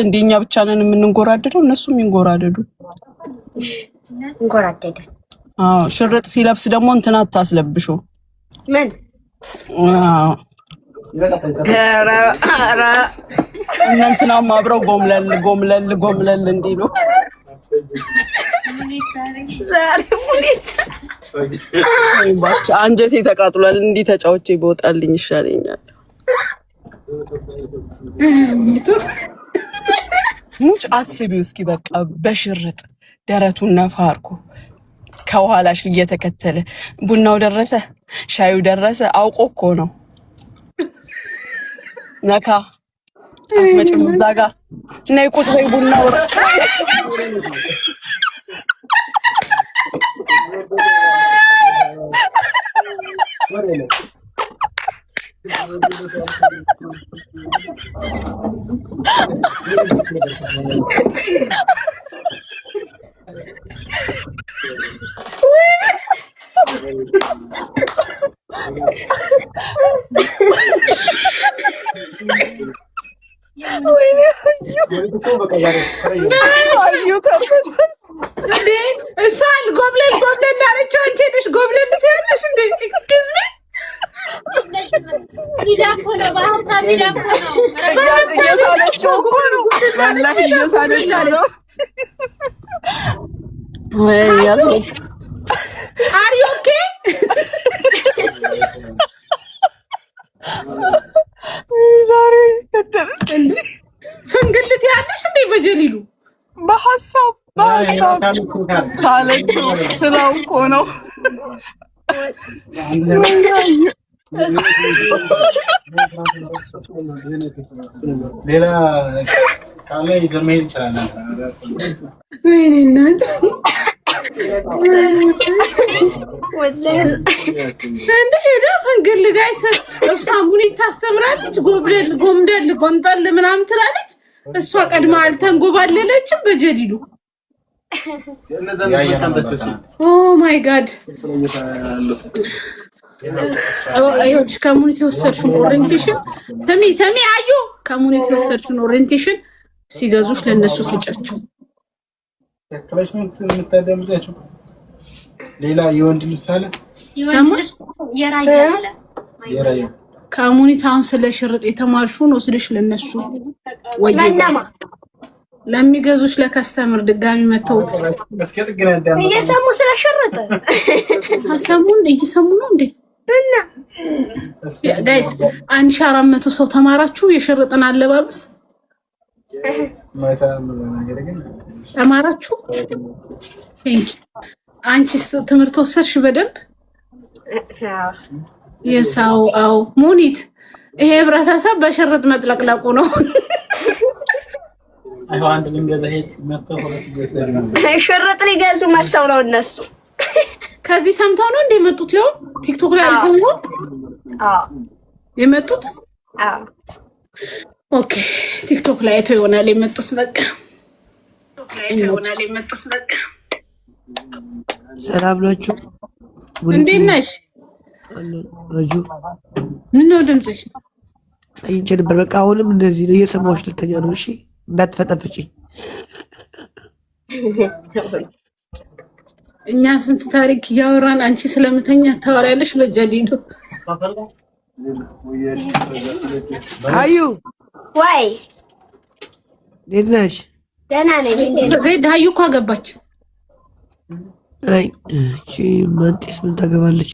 እንደኛ ብቻ ነን የምንንጎራደደው እነሱም ይንጎራደዱ እንጎራደደ ሽርጥ ሲለብስ ደግሞ እንትና አታስለብሹ ምን ኧረ እንትናም አብረው ጎምለል እንዲሉ ዛሬ ሙኒት ባቻ አንጀቴ ተቃጥሏል እንዲህ ተጫውቼ በወጣልኝ ይሻለኛል ሙጭ አስቢው እስኪ በቃ በሽርጥ ደረቱን ነፋርኩ ከኋላሽ እየተከተለ ቡናው ደረሰ ሻዩ ደረሰ አውቆ እኮ ነው ነካ አትመጭም ዳጋ ነይ ቁጭ በይ ቡናው እሷን ጎብለል አለችው አንቺ ነሽ ጎብለል ትያለሽ እንዴ ኤክስኪውዝ ሚ እየሳለችው እኮ ነው ወላሂ እየሳለችው ነው Are you okay? ዛሬ ፈንግልት ያለሽ እንዴ በጀሊሉ በሐሳብ ካለችው ስለው እኮ ነው ሌላ ካለ ይዘመሄድ ይችላል ወይኔ እናት እንደ ሄዳ ፈንግል ጋይስ እሷ ሙኒት ታስተምራለች ጎምደል ጎንጠል ምናምን ትላለች እሷ ቀድማ አልተንጎባለለችም በጀሊሉ ኦ ማይ ጋድ አይሆንሽ ከሙኒት ወሰድሽን ኦሪንቴሽን ሰሚ አዩ ከሙኒት ወሰድሽን ኦሪንቴሽን ሲገዙሽ ለነሱ ስጫቸው ተክለሽንት የምታደምዛቸው ሌላ የወንድ ልብስ አለ የራያ ከሙኒት አሁን ስለ ሽርጥ የተማርሹን ወስደሽ ለነሱ ወይማ ለሚገዙሽ ለከስተመር ድጋሚ መተው እየሰሙ ስለ ሽርጥ አሰሙን እየሰሙ ነው እንዴ እና ጋይስ 1400 ሰው ተማራችሁ የሽርጥን አለባበስ ተማራችሁ ቴንክ አንቺስ ትምህርት ወሰድሽ በደንብ የሳው አው ሙኒት ይሄ ህብረተሰብ በሽርጥ መጥለቅለቁ ነው አይው አንድ ልንገዛ ሄት መጣው ሽርጥ ሊገዙ መጣው ነው እነሱ ከዚህ ሰምተው ነው እንደመጡት ይው ቲክቶክ ላይ አይተው ይሆን የመጡት ኦኬ ቲክቶክ ላይ አይተው ይሆናል የመጡት በቃ ሰላም ናችሁ እንዴት ነሽ ረጁ ምን ነው ድምጽሽ አይንቼ ነበር በቃ አሁንም እንደዚህ ነው እየሰማሁሽ ልተኛ ነው እሺ እንዳትፈጠፍጪ እኛ ስንት ታሪክ ያወራን አንቺ ስለምተኛ ታወሪያለሽ በጀሊሉ አዩ ወይ እንዴት ነሽ ደህና ነኝ ዘይድ አዩ እኮ አገባች አይ እቺ ማንጤስ ምን ታገባለች